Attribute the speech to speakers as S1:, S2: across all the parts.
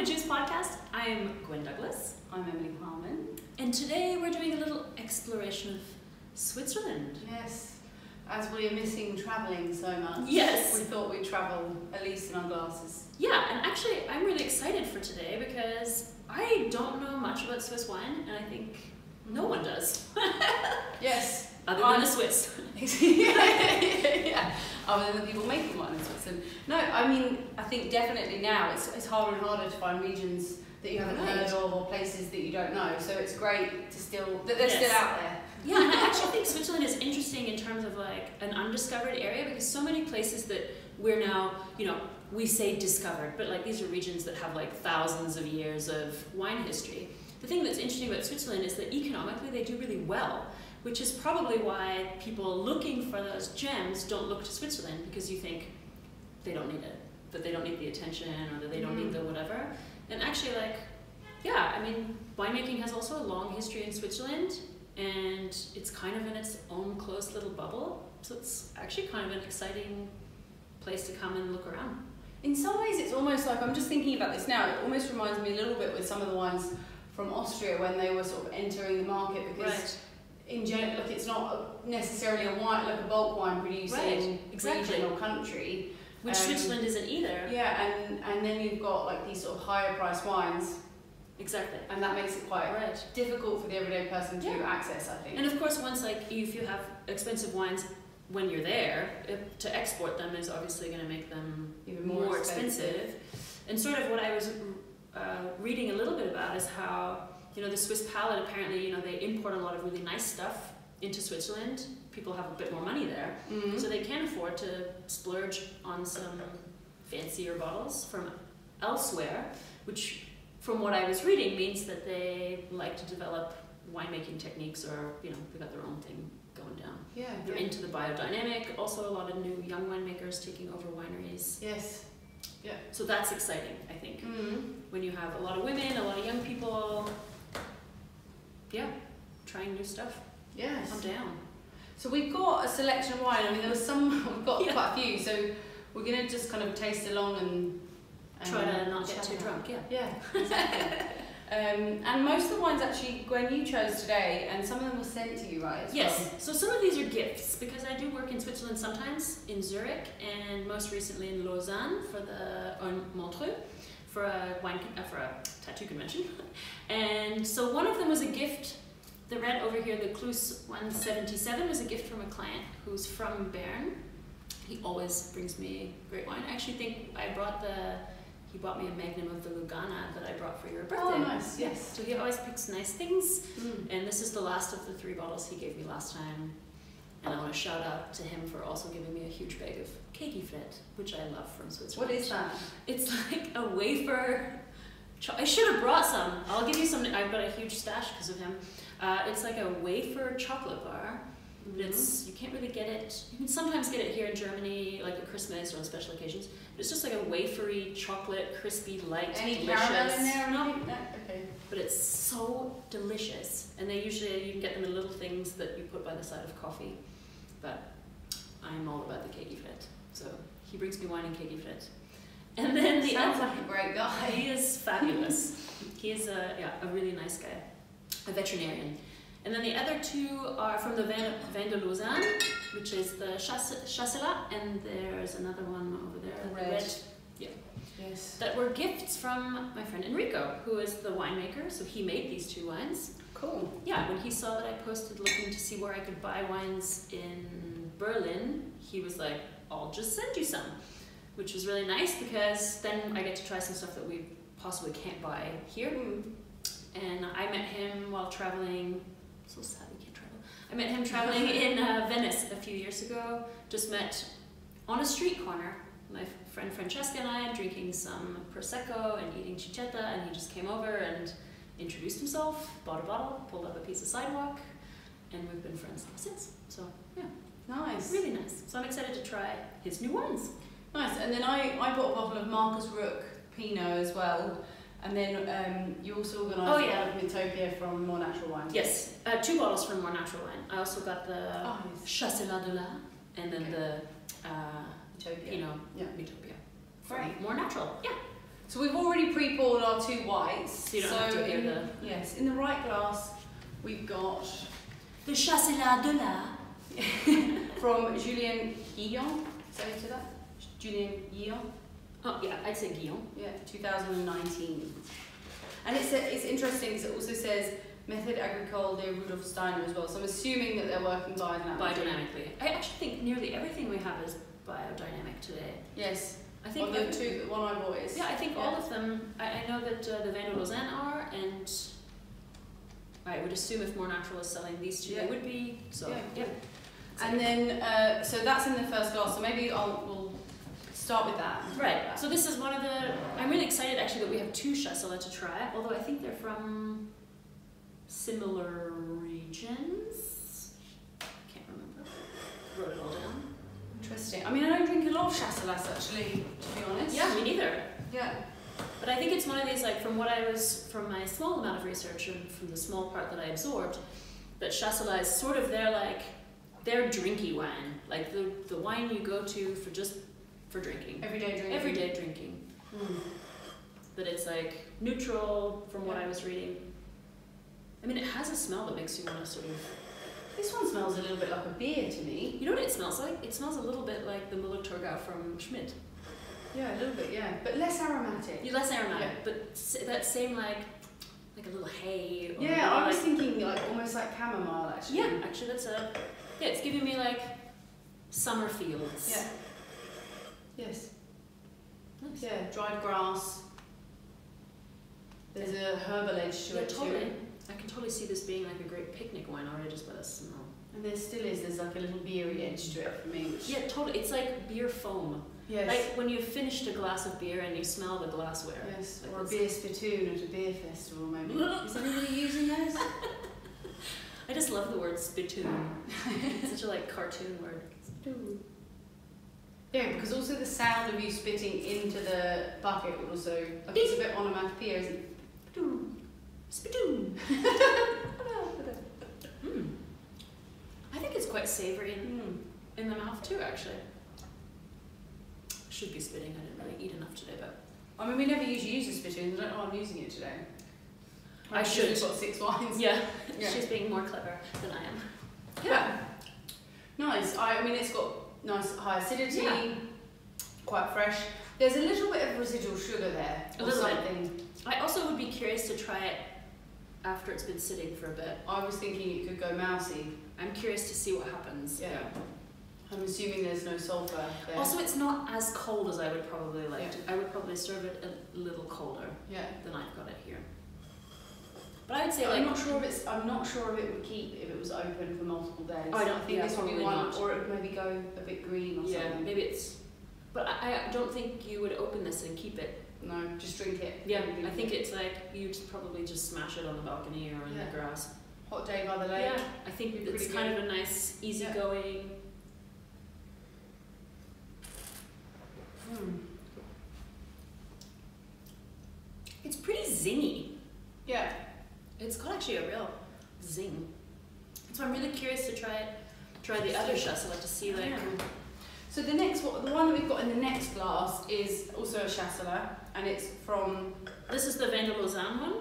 S1: to Juice podcast. I'm Gwen Douglas.
S2: I'm Emily Harmon.
S1: And today we're doing a little exploration of Switzerland.
S2: Yes, as we are missing travelling so much.
S1: Yes.
S2: We thought we'd travel at least in our glasses.
S1: Yeah, and actually I'm really excited for today because I don't know much about Swiss wine, and I think no one does.
S2: Yes.
S1: Other than the Swiss.
S2: Yeah. Other than the people making wine in Switzerland. No, I mean, I think definitely now it's harder and harder to find regions that you haven't heard of or places that you don't know. So it's great to that they're still out there.
S1: Yeah, and I actually think Switzerland is interesting in terms of like an undiscovered area, because so many places that we're now, we say discovered, but like these are regions that have like thousands of years of wine history. The thing that's interesting about Switzerland is that economically they do really well, which is probably why people looking for those gems don't look to Switzerland, because you think they don't need it, that they don't need the attention, or that they don't need the whatever. And actually, winemaking has also a long history in Switzerland, and it's kind of in its own close little bubble. So it's actually kind of an exciting place to come and look around.
S2: In some ways, it's almost like, I'm just thinking about this now, it almost reminds me a little bit with some of the wines from Austria when they were sort of entering the market, because in general, like, it's not necessarily a wine, like a bulk wine producing region or country.
S1: Which Switzerland isn't either.
S2: Yeah, and then you've got like these sort of higher priced wines.
S1: Exactly.
S2: And that makes it quite difficult for the everyday person to access, I think.
S1: And of course, once if you have expensive wines when you're there, to export them is obviously going to make them even more expensive. And sort of what I was reading a little bit about is how, the Swiss palate, apparently, they import a lot of really nice stuff into Switzerland. People have a bit more money there, so they can afford to splurge on some fancier bottles from elsewhere, which, from what I was reading, means that they like to develop winemaking techniques, or, they've got their own thing going down.
S2: Yeah.
S1: They're into the biodynamic, also a lot of new young winemakers taking over wineries.
S2: Yes. Yeah.
S1: So that's exciting, I think. When you have a lot of women, a lot of young people, trying new stuff.
S2: Yes.
S1: I'm down.
S2: So we've got a selection of wine. I mean, there was we've got quite a few, so we're going to just kind of taste along and
S1: try to not get too drunk,
S2: Yeah, exactly. And most of the wines, actually, Gwen, you chose today, and some of them were sent to you, right?
S1: Yes, so some of these are gifts, because I do work in Switzerland sometimes, in Zurich, and most recently in Lausanne Montreux, for a tattoo convention. And so one of them was a gift. The red over here, the Klus 177, was a gift from a client who's from Bern. He always brings me great wine. I actually think he bought me a magnum of the Lugana that I brought for your birthday.
S2: Oh, nice, yes.
S1: So he always picks nice things. And this is the last of the 3 bottles he gave me last time. And I want to shout out to him for also giving me a huge bag of Flight, which I love from Switzerland.
S2: What is that? It's
S1: like a wafer. I should have brought some. I'll give you some. I've got a huge stash because of him. It's like a wafer chocolate bar. But you can't really get it. You can sometimes get it here in Germany, like at Christmas or on special occasions. But it's just like a wafery chocolate, crispy, light,
S2: delicious.
S1: Caramel
S2: in there?
S1: No.
S2: Okay.
S1: But it's so delicious. And you can get them in little things that you put by the side of coffee. But I'm all about the Flight. So he brings me wine and Flight. And then
S2: sounds like a great guy.
S1: He is fabulous. He is a really nice guy, a veterinarian. And then the other 2 are from the Vin de Lausanne, which is the Chassela, and there's another one over there,
S2: red.
S1: Yes. That were gifts from my friend Enrico, who is the winemaker. So he made these 2 wines.
S2: Cool.
S1: Yeah, when he saw that I posted looking to see where I could buy wines in Berlin, he was like, I'll just send you some. Which was really nice, because then I get to try some stuff that we possibly can't buy here. And I met him while traveling. So sad we can't travel. I met him traveling in Venice a few years ago. Just met on a street corner. My friend Francesca and I drinking some Prosecco and eating cicetta, and he just came over and introduced himself, bought a bottle, pulled up a piece of sidewalk, and we've been friends ever since. So yeah,
S2: nice,
S1: really nice. So I'm excited to try his new wines.
S2: Nice. And then I bought a bottle of Markus Ruch Pinot as well. And then you also organised Mythopia from More Natural Wine.
S1: Yes, 2 bottles from More Natural Wine. I also got the Chassela de la, and then the Pinot Mythopia.
S2: Right.
S1: More natural,
S2: So we've already pre-poured our 2 whites.
S1: So you don't have to hear the...
S2: Yes, in the right glass, we've got
S1: the Chassela de la
S2: from Julien Guillon. Say to that? Julien Guillon.
S1: Oh yeah, I'd say Guillon.
S2: Yeah, 2019. And it's interesting because it also says Method Agricole de Rudolf Steiner as well. So I'm assuming that they're working
S1: biodynamically. I actually think nearly everything we have is biodynamic today.
S2: Yes.
S1: I think
S2: the one I bought is.
S1: Yeah, I think all of them. I know that the Vin de Lausanne are, and I would assume if More Natural is selling these 2, they would be. So yeah.
S2: And then so that's in the first glass. So maybe we'll start with that.
S1: Right. So this is one of the. I'm really excited actually that we have 2 Chasselas to try. Although I think they're from similar regions. Can't remember. Wrote it all down.
S2: Interesting. I mean, I don't drink a lot of Chasselas actually, to be honest.
S1: Yeah, me neither.
S2: Yeah.
S1: But I think it's one of these, like, from my small amount of research and from the small part that I absorbed, that Chassela is sort of their drinky wine. Like the wine you go to for drinking. Everyday drinking. That it's like neutral from what I was reading. I mean, it has a smell that makes you want to sort of...
S2: This one smells a little bit like a beer to me.
S1: You know what it smells like? It smells a little bit like the Müller Thurgau from Schmidt.
S2: Yeah, a little bit, yeah. But less aromatic.
S1: You're less aromatic, but that same like a little hay. Or
S2: yeah, I was thinking like almost like chamomile actually.
S1: Yeah, actually that's it's giving me like summer fields.
S2: Yeah. Yes.
S1: Nice.
S2: Yeah, dried grass. There's a herbal edge to it
S1: totally.
S2: too.
S1: I can totally see this being like a great picnic wine already just by the smell.
S2: And there's like a little beery edge to it for me.
S1: Yeah, totally. It's like beer foam.
S2: Yes.
S1: Like when you've finished a glass of beer and you smell the glassware.
S2: Yes,
S1: like
S2: or a beer spittoon at a beer festival maybe. Is anybody using those?
S1: I just love the word spittoon. It's such a like cartoon word.
S2: Spittoon. Yeah, because also the sound of you spitting into the bucket would also, like it's a bit onomatopoeia, isn't it?
S1: Spittoon. Spittoon. I think it's quite savoury in the mouth too, actually. Should be spitting. I didn't really eat enough today, but
S2: I mean, we never usually use a spittoon. I don't know why I'm using it today.
S1: I should.
S2: We've got 6 wines.
S1: Yeah. She's being more clever than I am.
S2: Yeah. Nice. I mean, it's got nice high acidity, quite fresh. There's a little bit of residual sugar there, or something.
S1: I also would be curious to try it after it's been sitting for a bit.
S2: I was thinking it could go mousy.
S1: I'm curious to see what happens.
S2: Yeah. I'm assuming there's no sulfur there.
S1: Also, it's not as cold as I would probably like to. I would probably serve it a little colder than I've got it here. But I would say
S2: I'm not sure if it would keep if it was open for multiple days.
S1: Oh, I don't think
S2: this would be one,
S1: not.
S2: or it would maybe go a bit green or something.
S1: Yeah, maybe it's. But I don't think you would open this and keep it.
S2: No, just drink it.
S1: Yeah, I think it's like you'd probably just smash it on the balcony or in the grass.
S2: Hot day by the lake.
S1: Yeah, I think it's kind of a nice, easygoing. It's pretty zingy.
S2: Yeah.
S1: It's got actually a real zing. So I'm really curious to try the other Chassela to see like.
S2: So the one that we've got in the next glass is also a Chassela, and it's from.
S1: This is the Vin de Lausanne one.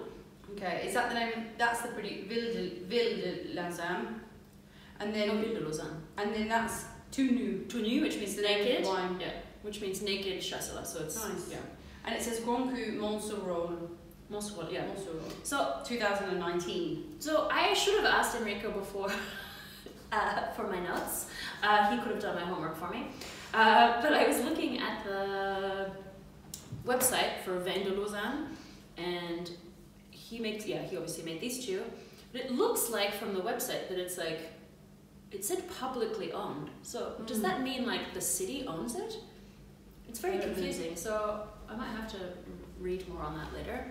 S2: Okay, is that the name? That's the pretty Ville de Lausanne, and then
S1: Ville de Lausanne.
S2: And then that's Tout,
S1: which means naked.
S2: Wine.
S1: Yeah, which means naked Chassela. So it's
S2: nice. Yeah. And it says Grand Cru Monceau-Roll.
S1: Monceau-Roll, yeah.
S2: Monceau-Roll.
S1: So
S2: 2019.
S1: So I should have asked Enrico before for my notes. He could have done my homework for me. But I was looking at the website for Vin de Lausanne, and he obviously made these 2. But it looks like from the website that it's like, it said publicly owned. So does that mean like the city owns it? It's very confusing. So I might have to read more on that later.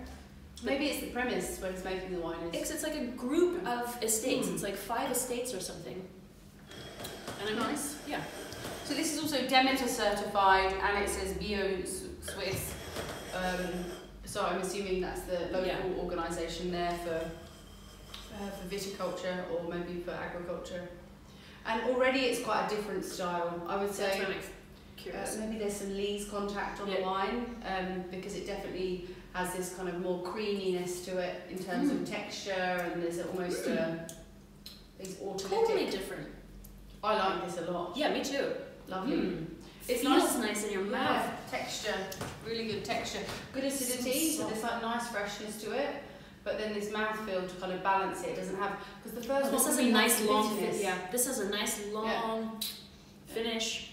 S2: Maybe it's the premise where he's making the wine.
S1: It's like a group of estates. It's like 5 estates or something. And
S2: nice.
S1: Yeah.
S2: So this is also Demeter certified, and it says Bio Swiss. So I'm assuming that's the local organisation there for viticulture or maybe for agriculture. And already it's quite a different style. I would say
S1: Curious.
S2: Maybe there's some lees contact on the wine, because it definitely has this kind of more creaminess to it in terms of texture, and there's almost these autolytic.
S1: Totally different.
S2: I like this a lot.
S1: Yeah, me too.
S2: Lovely.
S1: It feels nice in your mouth.
S2: Texture, really good texture. Good acidity, so there's like nice freshness to it. But then this mouthfeel to kind of balance it. It doesn't have, because the first one
S1: this has a nice long finish. Yeah, this has a nice long finish.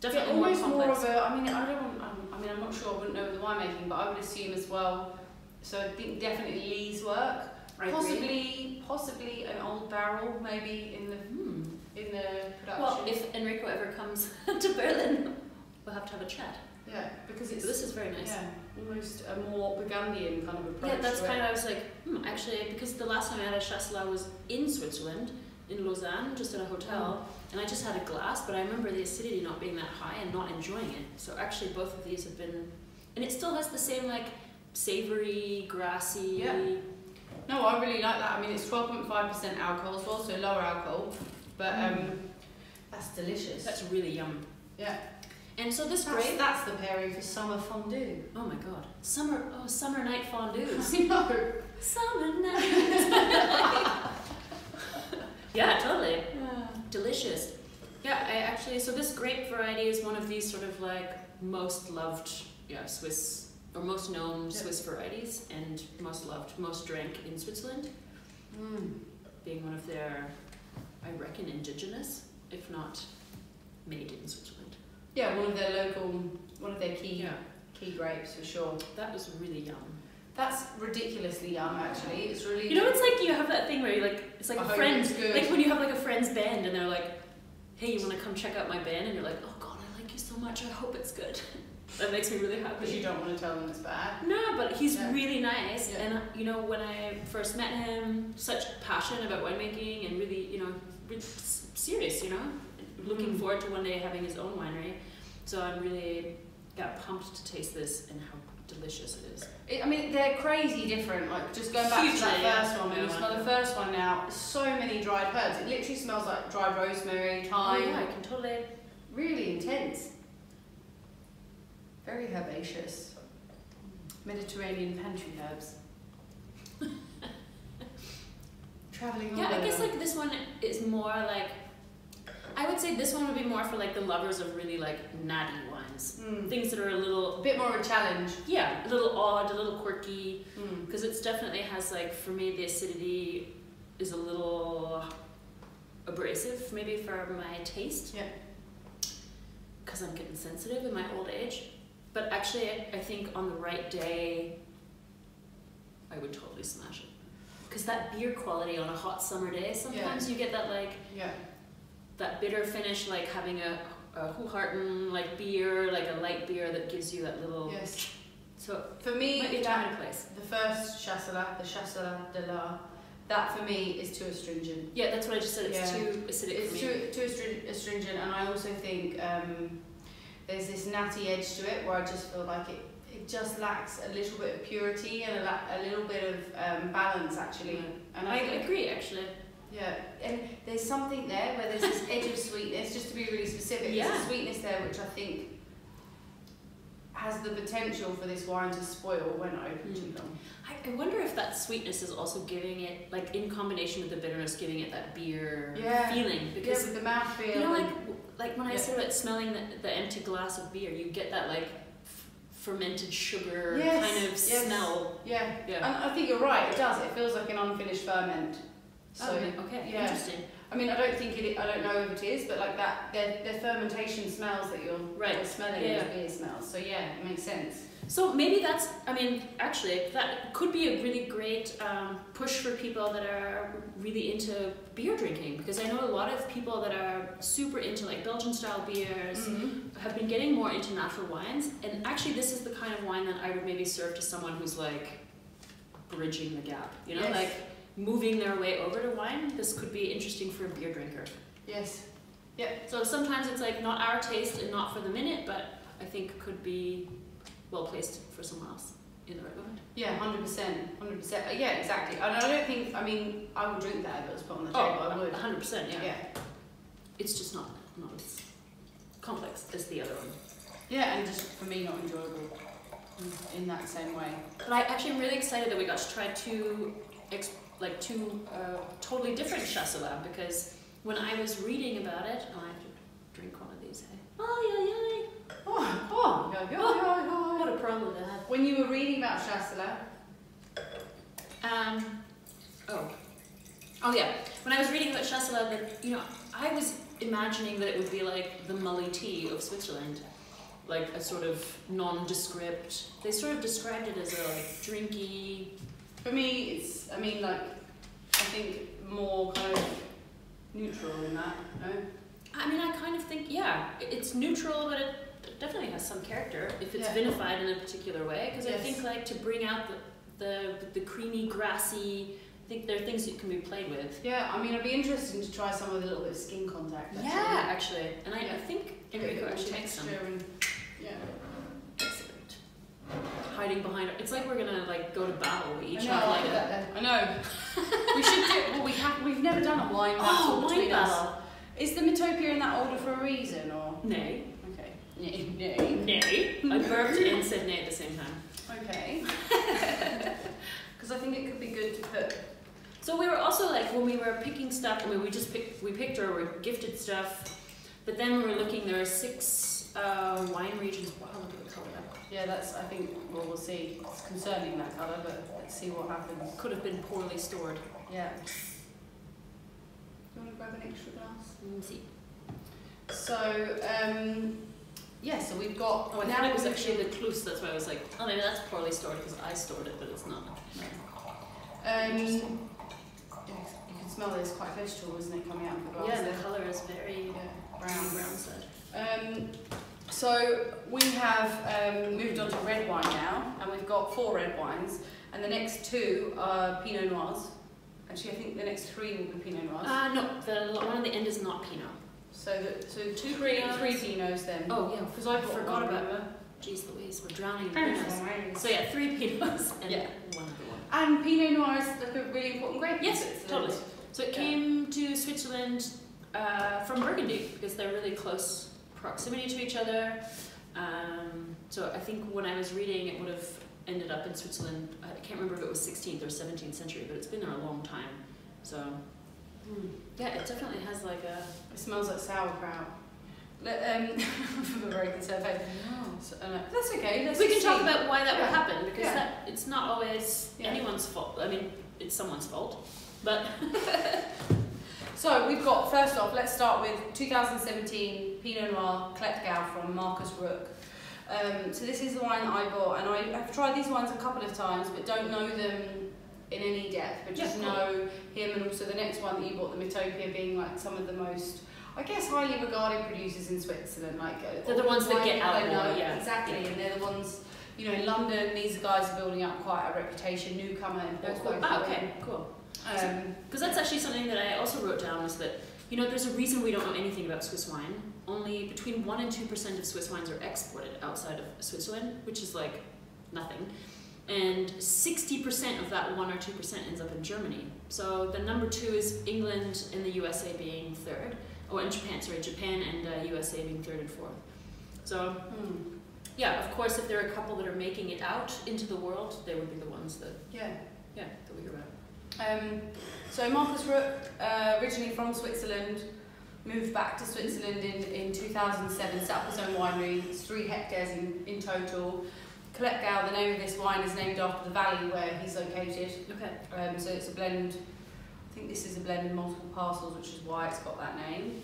S1: Definitely
S2: almost
S1: more complex.
S2: More of a. I mean, I'm not sure. I wouldn't know with the winemaking, but I would assume as well. So I think definitely lees work. Possibly an old barrel, maybe in the production.
S1: Well, if Enrico ever comes to Berlin, we'll have to have a chat.
S2: Yeah, because
S1: so this is very nice.
S2: Yeah, almost a more Burgundian kind of approach.
S1: Yeah, that's kind of. I was like, actually, because the last time I had a Chassela was in Switzerland, in Lausanne, just in a hotel, and I just had a glass, but I remember the acidity not being that high and not enjoying it. So actually, both of these have been, and it still has the same like savory, grassy.
S2: Yeah. No, I really like that. I mean, it's 12.5% alcohol as well, so lower alcohol, but that's delicious.
S1: That's really yum.
S2: Yeah.
S1: And so this
S2: that's the pairing for summer fondue.
S1: Oh my god. Summer night fondues.
S2: I know.
S1: Summer night. Yeah, totally.
S2: Yeah.
S1: Delicious. Yeah, I actually, so this grape variety is one of these sort of like most loved, Swiss, or most known Swiss varieties, and most loved, most drank in Switzerland. Being one of their, I reckon, indigenous, if not made in Switzerland. Yeah,
S2: one of their key grapes for sure.
S1: That was really yum.
S2: That's ridiculously yum, actually. It's really.
S1: It's like you have that thing where you like, it's like a friend, like when you have like a friend's band and they're like, hey, you want to come check out my band? And you're like, oh god, I like you so much. I hope it's good. That makes me really happy.
S2: Because you don't want to tell them it's bad.
S1: No, but he's really nice. Yeah. And when I first met him, such passion about winemaking and really, really serious. Looking forward to one day having his own winery. So I'm really pumped to taste this and how delicious it is.
S2: I mean, they're crazy different. Like just going back to that first one, when you smell the first one now, so many dried herbs. It literally smells like dried rosemary, thyme.
S1: Oh yeah, I can totally.
S2: Really intense. Very herbaceous. Mediterranean pantry herbs. Traveling all over.
S1: I guess like this one is more like, I would say this one would be more for like the lovers of really like natty wines. Things that are a
S2: bit more of a challenge.
S1: Yeah, a little odd, a little quirky. Because it's definitely has like, for me, the acidity is a little abrasive maybe for my taste.
S2: Yeah.
S1: Because I'm getting sensitive in my old age. But actually, I think on the right day, I would totally smash it. Because that beer quality on a hot summer day, sometimes you get that like, that bitter finish, like having a Hoegaarden like beer, like a light beer that gives you that little.
S2: Yes.
S1: So
S2: for me,
S1: might be a time and place.
S2: The first Chassela, the Chassela de la, that for me is too astringent.
S1: Yeah, that's what I just said. It's too acidic for me.
S2: It's too astringent, and I also think there's this natty edge to it where I just feel like it just lacks a little bit of purity and a little bit of balance actually. And
S1: I agree actually.
S2: Yeah, and there's something there where there's this edge of sweetness, just to be really specific. There's a sweetness there which I think has the potential for this wine to spoil when open too long.
S1: I wonder if that sweetness is also giving it, like in combination with the bitterness, giving it that beer feeling. Because
S2: with the mouthfeel.
S1: Like when I said about smelling the empty glass of beer, you get that like fermented sugar kind of smell.
S2: Yeah, and I think you're right. It does. It feels like an unfinished ferment. So
S1: interesting.
S2: I mean, I don't know if it is, but like that, the fermentation smells that you're smelling as beer smells. So yeah, it makes sense.
S1: So maybe that's, actually, that could be a really great push for people that are really into beer drinking, because I know a lot of people that are super into like Belgian style beers have been getting more into natural wines, and actually this is the kind of wine that I would maybe serve to someone who's like bridging the gap, like moving their way over to wine. This could be interesting for a beer drinker.
S2: Yes. Yeah.
S1: So sometimes it's like not our taste and not for the minute, but I think could be well placed for someone else in the right moment.
S2: Yeah, 100%. Yeah, exactly. And I don't think, I would drink that if it was put on the table. I would.
S1: 100%, yeah. It's just not as complex as the other one.
S2: Yeah, and just for me not enjoyable in that same way.
S1: But I actually am really excited that we got to try two totally different Chasselas, because when I was reading about it, I have to drink one of these. Hey? Oh, what a problem to have.
S2: When you were reading about Chassela,
S1: oh yeah, when I was reading about Chassela, that, you know, I was imagining that it would be like the Mully tea of Switzerland, like a sort of nondescript. They sort of described it as a like drinky.
S2: for me, it's, I mean, like, I think more kind of neutral in that, no?
S1: I mean, I kind of think, yeah, it's neutral, but it definitely has some character if it's vinified in a particular way. Because I think, like, to bring out the creamy, grassy, I think there are things that can be played with.
S2: Yeah, I mean, it'd be interesting to try some with a little bit of skin contact. Actually.
S1: Yeah, actually, and I think Enrico actually makes some. Excellent. Hiding behind it. It's like we're gonna like go to battle. We each have like
S2: I know. We should do. Well, we've never done a wine battle.
S1: Wine battle.
S2: Is the Mythopia in that order for a reason, or?
S1: Nay.
S2: Okay. Nay.
S1: I burped and said nay at the same time.
S2: Okay. Because I think it could be good to put.
S1: So we were also like, when we were picking stuff, I mean, we picked or were gifted stuff, but then we were looking, there are 6 wine regions. Wow, look at the colour.
S2: Yeah, that's, I think, well, we'll see. It's concerning, that colour, but let's see what happens.
S1: Could have been poorly stored.
S2: Yeah. Do you want to grab an extra glass?
S1: Let me see.
S2: So, yeah, so we've got...
S1: Oh, I thought it was actually the Klus, that's why I was like, oh, maybe that's poorly stored because I stored it, but it's not.
S2: No. You can smell there's quite vegetable, isn't it, coming out of the glass?
S1: Yeah, the colour is very brown side.
S2: So we have moved on to red wine now, and we've got 4 red wines, and the next 2 are Pinot Noirs. Actually, I think the next 3 will be Pinot Noirs.
S1: No, the one at the end is not Pinot.
S2: So 3 Pinots then.
S1: Oh yeah,
S2: because I forgot about them.
S1: Jeez Louise, we're drowning in Pinots. So yeah, 3 Pinots and one other one.
S2: And Pinot Noir is like a really important grape.
S1: Yes, totally. So it came to Switzerland from Burgundy because they're really close proximity to each other. So I think when I was reading, it would have ended up in Switzerland. I can't remember if it was 16th or 17th century, but it's been there a long time. So yeah, it definitely has like a.
S2: It smells like sauerkraut. Very conservative. So, that's okay.
S1: We can talk about why that would happen, because it's not always anyone's fault. I mean, it's someone's fault, but.
S2: So we've got, first off, let's start with 2017 Pinot Noir Klettgau from Markus Ruch. So this is the wine that I got, and I've tried these wines a couple of times, but don't know them in any depth, but just know him, and also the next one that you bought, the Mythopia, being like some of the most, I guess, highly regarded producers in Switzerland. Like
S1: they're the ones that get out more,
S2: exactly, and they're the ones, you know, in London, these guys are building up quite a reputation, newcomer in Portugal.
S1: Okay, cool. Because that's actually something that I also wrote down, is that, you know, there's a reason we don't know anything about Swiss wine. Only between 1% and 2% of Swiss wines are exported outside of Switzerland, which is like nothing. And 60% of that 1 or 2% ends up in Germany. So the number 2 is England and the USA being 3rd. Oh, and Japan, sorry, Japan and USA being 3rd and 4th. So, yeah, of course, if there are a couple that are making it out into the world, they would be the ones that, that we hear about.
S2: So Markus Ruch, originally from Switzerland, moved back to Switzerland in 2007, set up his own winery. It's 3 hectares in total. Klettgau, the name of this wine, is named after the valley where he's located. Okay. So it's a blend, I think this is a blend in multiple parcels, which is why it's got that name,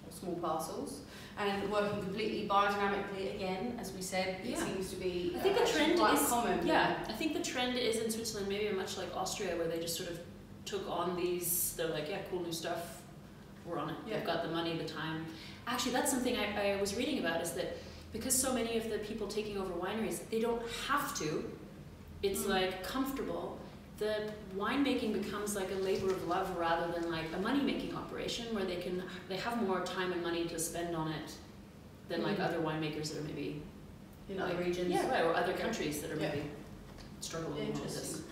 S2: or small parcels. And working completely biodynamically again, as we said, it seems to be
S1: I think the trend is
S2: common.
S1: Yeah, I think the trend is in Switzerland, maybe much like Austria, where they just sort of took on these, they're like, yeah, cool new stuff, we're on it. They've got the money, the time. Actually, that's something I was reading about, is that because so many of the people taking over wineries, they don't have to, it's like comfortable, the winemaking becomes like a labor of love rather than like a money-making operation, where they have more time and money to spend on it than like other winemakers that are maybe
S2: in other regions.
S1: Yeah, right, or other countries that are maybe struggling with this.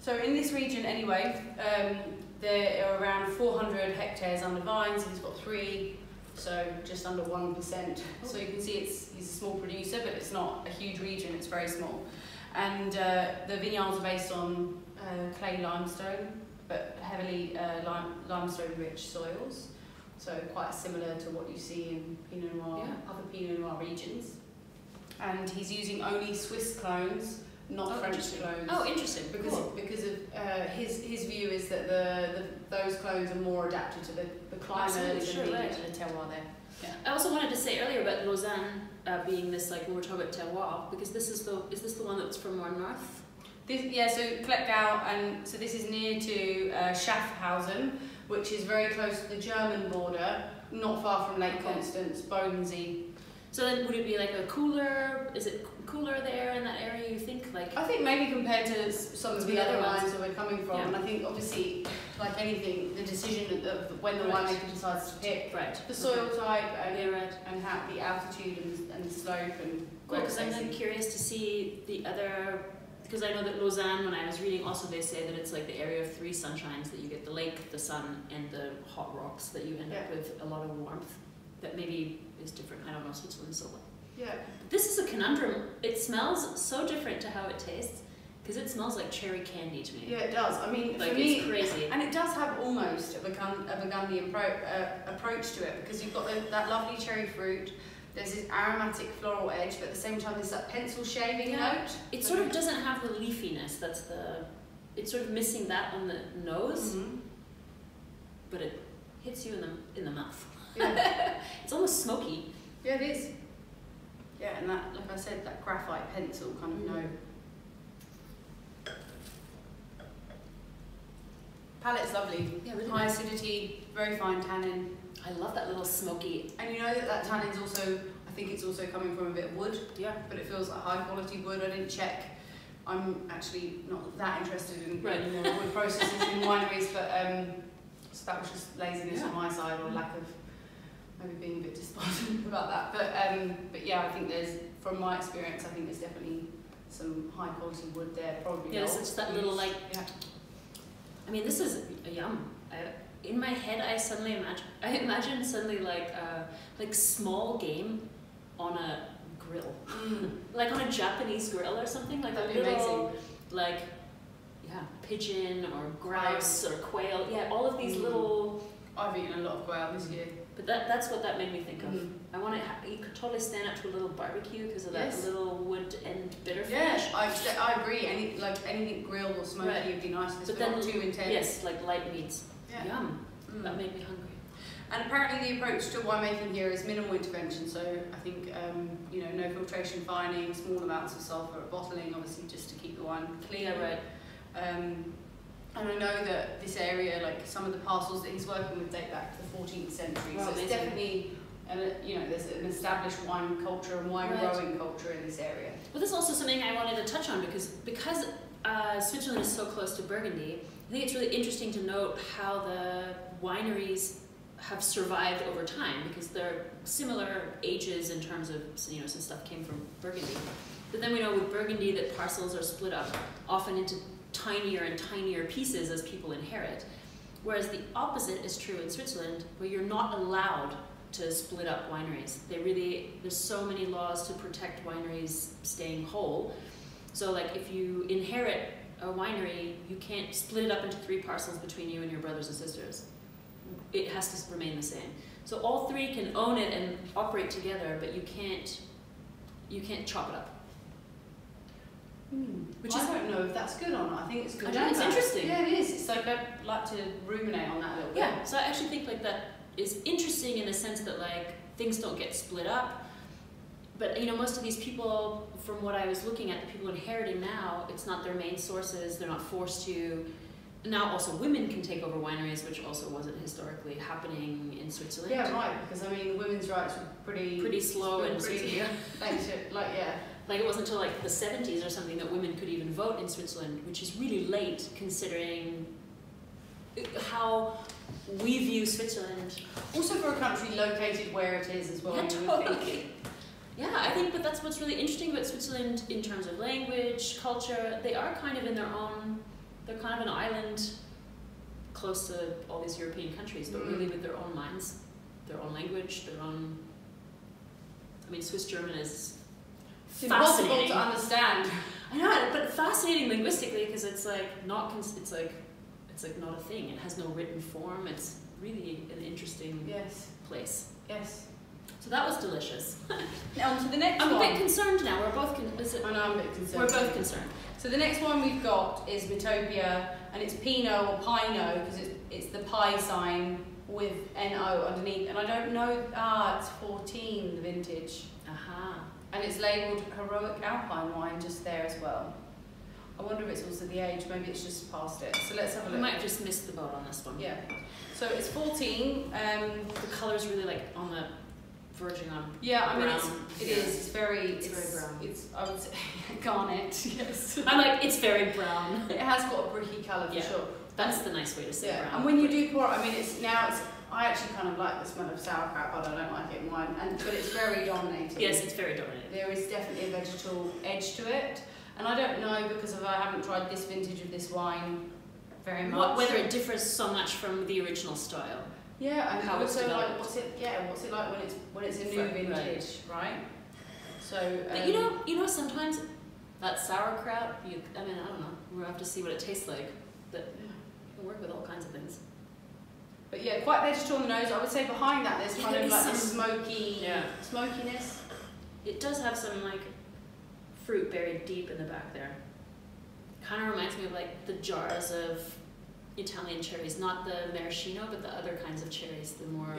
S2: So in this region anyway, there are around 400 hectares under vines. He's got 3 so just under 1%. So you can see he's a small producer, but it's not a huge region, it's very small. And the vineyards are based on clay limestone, but heavily limestone rich soils. So quite similar to what you see in Pinot Noir, other Pinot Noir regions. And he's using only Swiss clones, not French clones.
S1: Oh, interesting.
S2: Because of his view is that those clones are more adapted to the climate and the terroir there. Yeah.
S1: I also wanted to say earlier about Lausanne being this, like when we're talking about terroir, because is this the one that's from more north?
S2: So Klettgau, and so this is near to Schaffhausen, which is very close to the German border, not far from Lake Constance, Bodensee.
S1: So then would it be like is it cooler there in that area, you think? Like
S2: I think maybe compared to some of the other wines that we're coming from, and I think obviously, like anything, the decision of when the winemaker decides to pick the soil type and how the altitude and the slope and
S1: because I'm then curious to see the other, because I know that Lausanne, when I was reading, also they say that it's like the area of 3 sunshines, that you get the lake, the sun, and the hot rocks, that you end up with a lot of warmth that maybe is different. I don't know Switzerland so well.
S2: Yeah.
S1: This is a conundrum. It smells so different to how it tastes, because it smells like cherry candy to me.
S2: Yeah, it does. I mean,
S1: like
S2: for me,
S1: it's crazy.
S2: And it does have almost a Burgundian approach to it, because you've got that lovely cherry fruit. There's this aromatic floral edge, but at the same time there's that pencil shaving note.
S1: It sort of doesn't have the leafiness. It's sort of missing that on the nose, but it hits you in the mouth. Yeah. It's almost smoky.
S2: Yeah, it is. Yeah, and that, like I said, that graphite pencil kind of note. Palate's lovely. Yeah, really high acidity, very fine tannin.
S1: I love that little smoky.
S2: And you know that tannin's also, I think it's also coming from a bit of wood.
S1: Yeah.
S2: But it feels like high quality wood. I didn't check. I'm actually not that interested in wood processes in wineries, but so that was just laziness on my side, or lack of maybe being a bit despondent about that. But yeah, I think from my experience, I think there's definitely some high quality wood there. Probably.
S1: Yeah, it's just that little like. Yeah. I mean, this is a yum. In my head, I imagine suddenly like small game on a grill, like on a Japanese grill or something, like
S2: that'd
S1: a
S2: be
S1: little,
S2: amazing.
S1: like pigeon or grouse or quail. Yeah, all of these little.
S2: I've eaten a lot of quail this year.
S1: But that's what that made me think of. I want to. You could totally stand up to a little barbecue because of that little wood and bitter finish.
S2: Yeah, I agree. Anything grilled or smoky would be nice. But then not too intense.
S1: Yes, like light meats. Yeah. Yum. That made me hungry. And
S2: apparently the approach to winemaking here is minimal intervention. So I think no filtration, fining, small amounts of sulfur at bottling, obviously just to keep the wine clean.
S1: Yeah, right.
S2: And I know that this area, like some of the parcels that he's working with, date back to the 14th century. So it's definitely, there's an established wine culture and wine growing culture in this area.
S1: Well, this is also something I wanted to touch on because Switzerland is so close to Burgundy. I think it's really interesting to note how the wineries have survived over time, because they're similar ages in terms of, some stuff came from Burgundy. But then we know with Burgundy that parcels are split up often into tinier and tinier pieces as people inherit. Whereas the opposite is true in Switzerland, where you're not allowed to split up wineries. There's so many laws to protect wineries staying whole. So like if you inherit a winery, you can't split it up into 3 parcels between you and your brothers and sisters. It has to remain the same. So all 3 can own it and operate together, but you can't chop it up.
S2: Which I don't know if that's good or not. I think it's good.
S1: I think it's interesting.
S2: Yeah, it is. It's like I'd like to ruminate on that a little bit.
S1: Yeah, so I actually think like that is interesting in the sense that like things don't get split up. But most of these people, from what I was looking at, the people inheriting now, it's not their main sources. They're not forced to. Now also women can take over wineries, which also wasn't historically happening in Switzerland.
S2: Yeah, right. Because women's rights were pretty
S1: slow in Switzerland.
S2: Like
S1: it wasn't until like the 70s or something that women could even vote in Switzerland, which is really late considering how we view Switzerland.
S2: Also for a country located where it is as well.
S1: Yeah, totally. Yeah, I think that that's what's really interesting about Switzerland in terms of language, culture. They are kind of in their own, they're kind of an island close to all these European countries, but really with their own minds. their own language, their own. I mean, Swiss German is
S2: impossible to understand.
S1: I know, but fascinating linguistically because it's like not. It's like not a thing. It has no written form. It's really an interesting place. Yes. So that was delicious.
S2: Now on to the next one.
S1: I'm a bit concerned now. We're both.
S2: I know, I'm a bit concerned.
S1: We're both concerned.
S2: So the next one we've got is Mythopia, and it's Pinot or Pinot because it's the pi sign with NO underneath. And I don't know. It's 14 the vintage.
S1: Aha.
S2: And it's labelled Heroic Alpine Wine just there as well. I wonder if it's also the age. Maybe it's just past it. So let's have a look.
S1: We might have just missed the boat on this one.
S2: Yeah. So it's 14.
S1: The colour's really like on the verging on.
S2: Yeah, I mean
S1: brown.
S2: it is. It's very
S1: brown.
S2: It's I would say garnet. Yes.
S1: I'm like it's very brown.
S2: It has got a bricky colour for sure.
S1: That's the nice way to say brown.
S2: And when you do pour it, I mean I actually kind of like the smell of sauerkraut, but I don't like it in wine. But it's very dominating.
S1: Yes, it's very dominating.
S2: There is definitely a vegetal edge to it, and I don't know because I haven't tried this vintage of this wine very much.
S1: Whether it differs so much from the original style.
S2: Yeah, and
S1: how
S2: also
S1: it's
S2: like what's it like when it's a new vintage, right? So.
S1: But you know sometimes that sauerkraut. I mean I don't know. We'll have to see what it tastes like. But you can work with all kinds of things.
S2: But yeah, quite vegetal on the nose. I would say behind that there's kind of like
S1: some
S2: smokiness.
S1: It does have some like fruit buried deep in the back there. Kind of reminds me of like the jars of Italian cherries, not the maraschino, but the other kinds of cherries, the more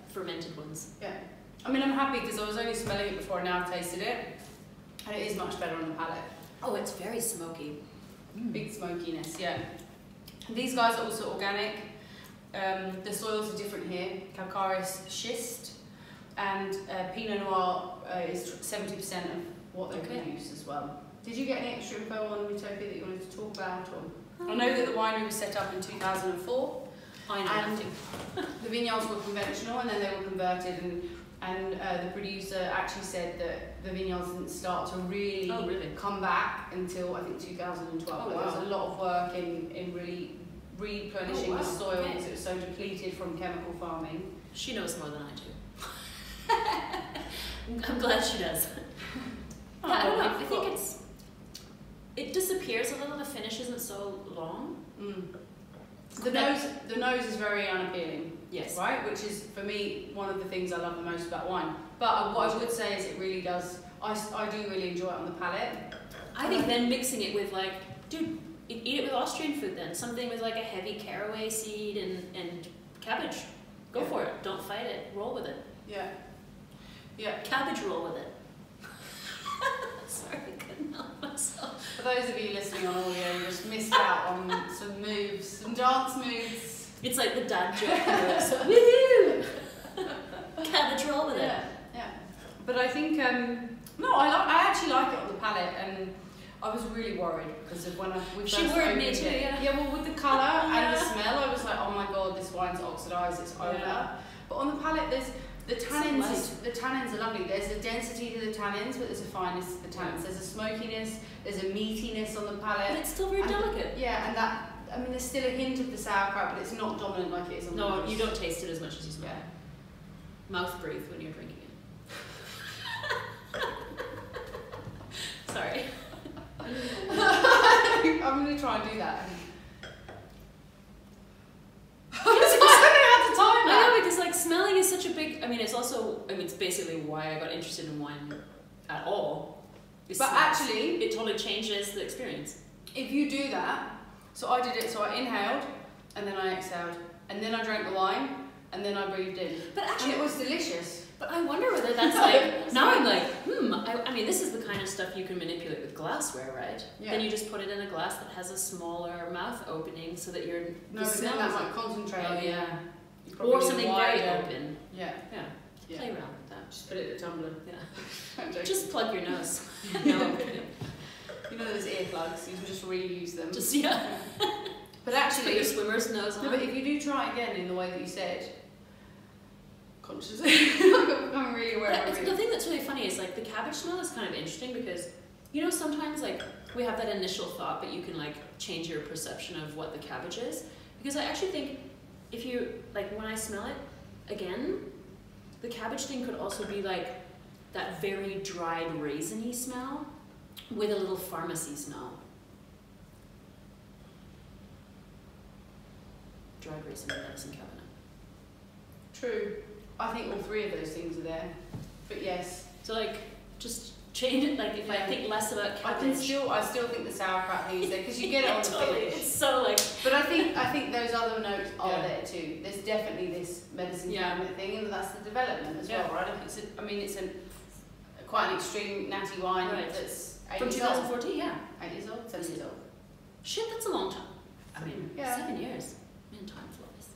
S1: fermented ones.
S2: Yeah. I mean, I'm happy because I was only smelling it before and now I've tasted it. And it is much better on the palate.
S1: Oh, it's very smoky.
S2: Big smokiness, yeah. These guys are also organic. The soils are different here. Calcareous schist. And Pinot Noir is 70% of what they produce as well. Did you get any extra info on Mythopia that you wanted to talk about? Or? I know that the winery was set up in 2004.
S1: I know.
S2: And the vineyards were conventional and then they were converted and the producer actually said that the vineyards didn't start to really come back until I think 2012. There was a lot of work in really replenishing the soil because it was so depleted from chemical farming.
S1: She knows more than I do. I'm glad she does. I don't know. I think it disappears a little. The finish isn't so long.
S2: The nose is very unappealing.
S1: Yes.
S2: Right, which is for me one of the things I love the most about wine. But what I would say is it really does. I do really enjoy it on the palate.
S1: I think then mixing it with like, dude, eat it with Austrian food then. Something with like a heavy caraway seed and cabbage. Go for it. Don't fight it. Roll with it.
S2: Yeah. Yeah.
S1: Cabbage roll with it. Sorry, I couldn't help myself.
S2: For those of you listening on audio, you just missed out on some moves, some dance moves.
S1: It's like the dad joke moves. Woohoo! Cabbage roll with it.
S2: Yeah. But I think I actually like it on the palate, and I was really worried because of when we first opened it. She worried me too. Yeah, well, with the colour and the smell, I was like, oh my god, this wine's oxidised, it's over. Yeah. But on the palate, there's the tannins. The tannins are lovely. There's a density to the tannins, but there's a fineness to the tannins. There's a smokiness. There's a meatiness on the palate.
S1: But it's still very delicate.
S2: Yeah, and that. I mean, there's still a hint of the sauerkraut, but it's not dominant like it is on the nose.
S1: No, you don't taste it as much as you smell.
S2: Yeah.
S1: Mouth breathe when you're drinking it. Sorry.
S2: I'm going to try and do that. I don't know how to time that.
S1: I know, because like smelling is such a big. I mean, it's basically why I got interested in wine at all.
S2: But actually,
S1: it totally changes the experience.
S2: If you do that. So I did it, so I inhaled, and then I exhaled, and then I drank the wine, and then I breathed in.
S1: But actually,
S2: and it was delicious.
S1: But I wonder whether that's like, now I'm like, I mean, this is the kind of stuff you can manipulate with glassware, right? Yeah. Then you just put it in a glass that has a smaller mouth opening so that you're...
S2: No, but then that might concentrate.
S1: Oh, yeah. Or something very open.
S2: Yeah.
S1: Play around with that.
S2: Just put it in a tumbler.
S1: Yeah. Just plug your nose.
S2: No. You know those earplugs, you can just reuse them. But actually,
S1: put your swimmer's nose on.
S2: No, but if you do try again in the way that you said, consciously, I'm really aware of it.
S1: The thing that's really funny is like the cabbage smell is kind of interesting because, you know, sometimes like we have that initial thought, but you can like change your perception of what the cabbage is. Because I actually think if you, like when I smell it again, the cabbage thing could also be like that very dried raisiny smell with a little pharmacy smell. Dried raisin and medicine cabinet.
S2: True. I think all three of those things are there. But yes.
S1: So like, just change it. Like if I think less about cabbage,
S2: I still think the sauerkraut thing is there because you get it on the
S1: totally.
S2: finish.
S1: It's so like.
S2: But I think those other notes are there too. There's definitely this medicine cabinet thing, and that's the development as well, right? It's quite an extreme natty wine that's 8
S1: from
S2: years
S1: 2014.
S2: old.
S1: Yeah,
S2: 8 years old, 7 years old.
S1: Shit, that's a long time. I mean, 7 years. Man, time flies.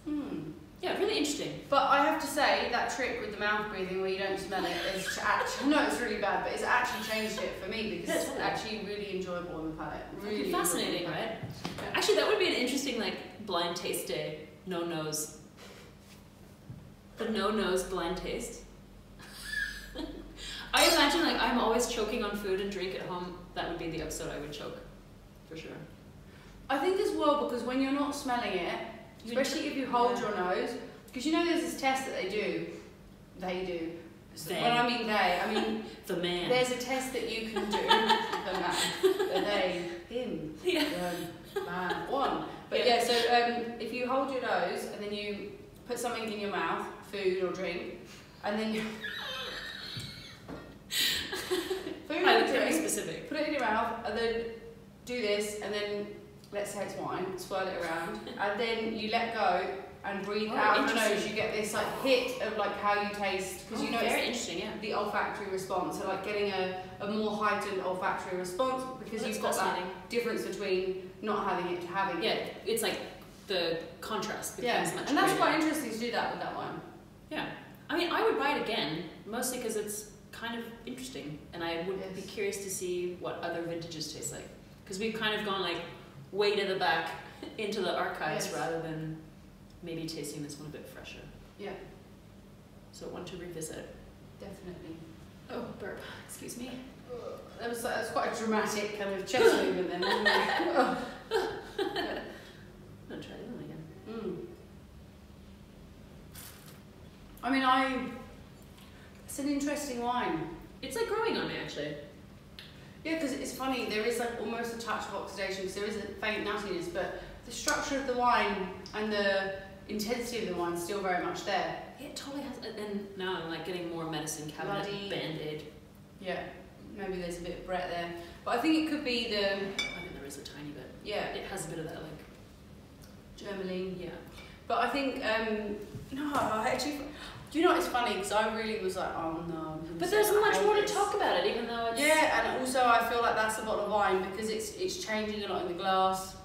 S1: Yeah, really interesting.
S2: But I have to say, that trick with the mouth breathing where you don't smell it is actually, no, it's really bad, but it's actually changed it for me because it's actually really enjoyable on the palate. Really
S1: fascinating, right?
S2: Yeah.
S1: Actually, that would be an interesting like blind taste day. No nose. The no nose blind taste. I imagine like I'm always choking on food and drink at home. That would be the episode I would choke, for sure. I
S2: think as well because when you're not smelling it, especially if you hold your nose, because you know there's this test that they do. So when I mean they, I mean
S1: the man.
S2: There's a test that you can do. The man, the they, him, man, one. But so if you hold your nose and then you put something in your mouth, food or drink, and then you food or drink,
S1: specific.
S2: Put it in your mouth and then do this, and then let's say it's wine, swirl it around, and then you let go and breathe out of the nose. You get this like hit of like how you taste, because you know
S1: very interesting,
S2: the olfactory response. So like getting a more heightened olfactory response because you've got that difference between not having it to having it.
S1: Yeah, it's like the contrast becomes much
S2: and that's
S1: greater.
S2: quite interesting to do that with that wine.
S1: Yeah, I mean I would buy it again, mostly because it's kind of interesting, and I would be curious to see what other vintages taste like, because we've kind of gone like way to the back into the archives rather than maybe tasting this one a bit fresher. Yeah. So one to revisit.
S2: Definitely.
S1: Oh, burp. Excuse me.
S2: That was quite a dramatic kind of chest movement then, wasn't it?
S1: I'm gonna try the one again.
S2: I mean, it's an interesting wine.
S1: It's like growing on me actually.
S2: Yeah, because it's funny, there is like almost a touch of oxidation, because there is a faint nuttiness, but the structure of the wine and the intensity of the wine is still very much there.
S1: Yeah, it totally has, and now I'm like getting more medicine cabinet, Band-Aid.
S2: Yeah, maybe there's a bit of Brett there. But I think it could be the...
S1: I think there is a tiny bit.
S2: Yeah.
S1: It has a bit of that like...
S2: Germaline.
S1: Yeah.
S2: But I think, no, I actually... Do you know what's funny? Because I really was like, oh no.
S1: But there's much more to talk about it, even though it's...
S2: Yeah, and also I feel like that's a bottle of wine because it's changing a lot in the glass,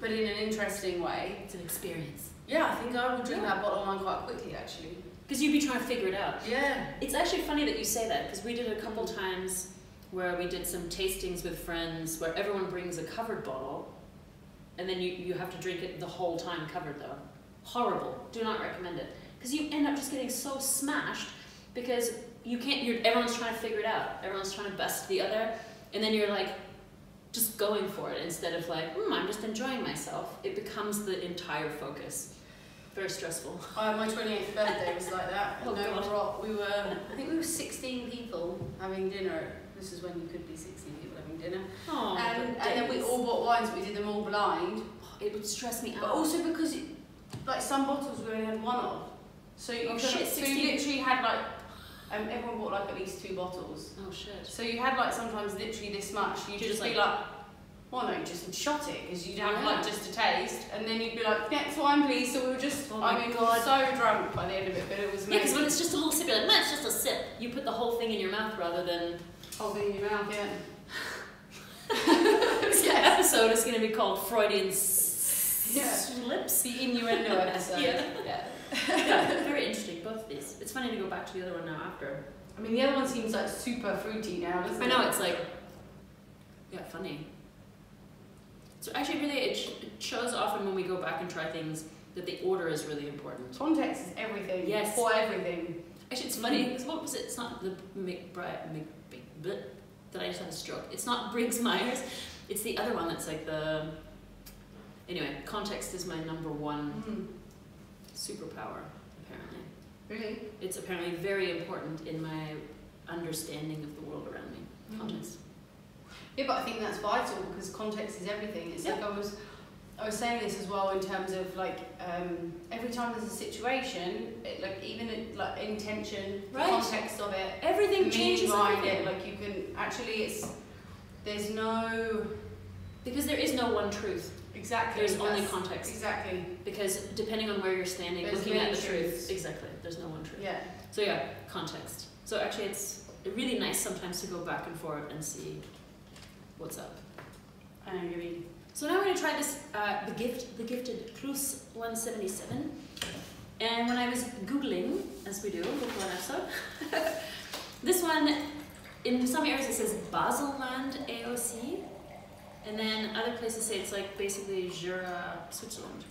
S2: but in an interesting way.
S1: It's an experience.
S2: Yeah, I think I will drink that bottle of wine quite quickly, actually.
S1: Because you'd be trying to figure it out.
S2: Yeah.
S1: It's actually funny that you say that, because we did a couple times where we did some tastings with friends where everyone brings a covered bottle, and then you have to drink it the whole time covered though. Horrible. Do not recommend it. Because you end up just getting so smashed because you can't, everyone's trying to figure it out. Everyone's trying to best the other. And then you're like, just going for it instead of like, I'm just enjoying myself. It becomes the entire focus. Very stressful.
S2: My 28th birthday was like that.
S1: Oh, God.
S2: I think we were 16 people having dinner. This is when you could be 16 people having dinner.
S1: Oh,
S2: and then we all bought wines, but we did them all blind.
S1: It would stress me out.
S2: But also because, like some bottles we only had one of. So you literally had like, everyone bought like at least 2 bottles.
S1: Oh shit.
S2: So you had like sometimes literally this much. You'd just be like, well no, you just shot it because you'd have like just a taste, and then you'd be like, next wine please. So we were just,
S1: so
S2: drunk by the end of it, but it was amazing.
S1: Yeah, because when it's just a little sip, you're like, it's just a sip. You put the whole thing in your mouth rather than...
S2: Whole thing in your mouth, yeah.
S1: This episode is going to be called Freudian Slips.
S2: The innuendo episode.
S1: Yeah, very interesting, both of these. It's funny to go back to the other one now after.
S2: I mean, the other one seems like super fruity now, doesn't it?
S1: I know, it's like, funny. So actually, really, it shows often when we go back and try things that the order is really important.
S2: Context is everything.
S1: Yes.
S2: For everything.
S1: Actually, it's funny, because what was it? It's not the that I just had a stroke. It's not Briggs Myers. It's the other one that's like the... Anyway, context is my #1 superpower, apparently.
S2: Really?
S1: It's apparently very important in my understanding of the world around me. Context.
S2: Yeah, but I think that's vital because context is everything. It's like I was saying this as well in terms of like every time there's a situation, like even like intention, the context of it,
S1: everything changes
S2: behind it. Like you can actually, there's no,
S1: because there is no one truth.
S2: Exactly.
S1: There's only context.
S2: Exactly.
S1: Because depending on where you're standing,
S2: there's
S1: looking at the
S2: truths.
S1: truth, exactly. There's no one truth.
S2: Yeah.
S1: So yeah, context. So actually, it's really nice sometimes to go back and forth and see what's up.
S2: I agree.
S1: So now we're going to try this, the gifted Klus 177. And when I was Googling, as we do before an episode, this one, in some areas it says Baselland AOC, and then other places say it's like basically Jura, Switzerland.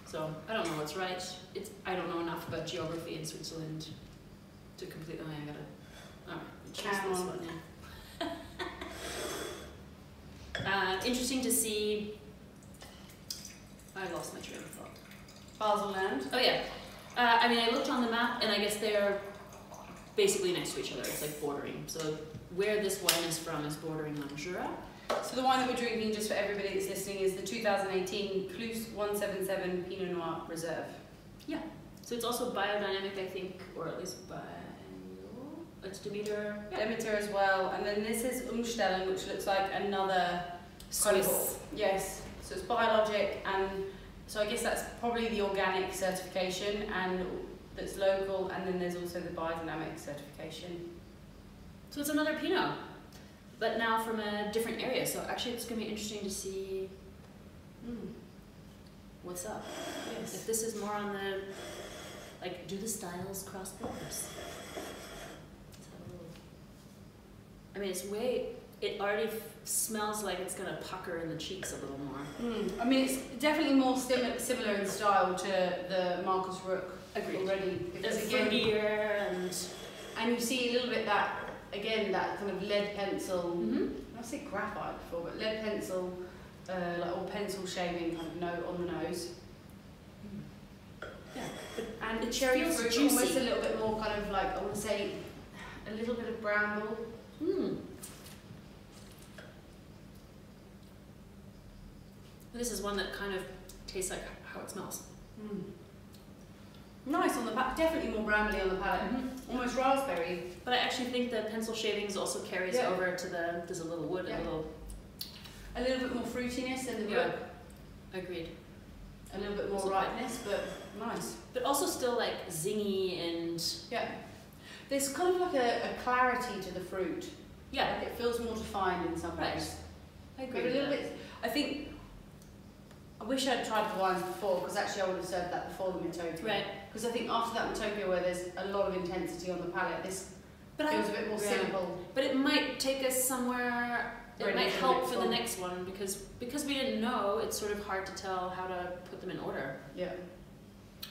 S1: So I don't know what's right. I don't know enough about geography in Switzerland to completely, choose this one, yeah. Interesting to see. I lost my train of thought.
S2: Baselland.
S1: Oh yeah. I mean, I looked on the map, and I guess they're basically next to each other. It's like bordering. So where this wine is from is bordering on Jura.
S2: So the wine that we're drinking, just for everybody that's listening, is the 2018 Klus 177 Pinot Noir Reserve.
S1: Yeah. So it's also biodynamic, I think, or at least it's Demeter.
S2: Yeah. Demeter as well. And then this is Umstellen, which looks like another
S1: Swiss.
S2: Yes. So it's biologic, and so I guess that's probably the organic certification, and that's local, and then there's also the biodynamic certification.
S1: So it's another Pinot, but now from a different area. So actually it's going to be interesting to see what's up.
S2: Yes.
S1: If this is more on the, like, do the styles cross borders? I mean, it already smells like it's going to pucker in the cheeks a little more.
S2: I mean, it's definitely more similar in style to the Markus Ruch already. Because
S1: it's
S2: again,
S1: fruitier
S2: and you see a little bit that kind of lead pencil, I say graphite before, but lead pencil, or pencil shaving kind of note on the nose.
S1: Yeah.
S2: And the cherry fruit,
S1: juicy.
S2: Almost a little bit more kind of like, I want to say, a little bit of bramble.
S1: This is one that kind of tastes like how it smells.
S2: Nice on the palate, definitely more brambly on the palate. Almost raspberry.
S1: But I actually think the pencil shavings also carries over to there's a little wood,
S2: a little bit more fruitiness in the Ruch.
S1: Agreed.
S2: A little bit more ripeness, but nice.
S1: But also still like zingy and...
S2: Yeah. There's kind of like a clarity to the fruit.
S1: Yeah.
S2: Like it feels more defined in some ways.
S1: I agree.
S2: But a little bit, I think, I wish I'd tried the wines before, because actually I would have served that before the Mythopia.
S1: Right.
S2: Because I think after that Mythopia where there's a lot of intensity on the palate, this feels a bit more simple.
S1: But it might take us somewhere, it might help for the next one, because we didn't know, it's sort of hard to tell how to put them in order.
S2: Yeah.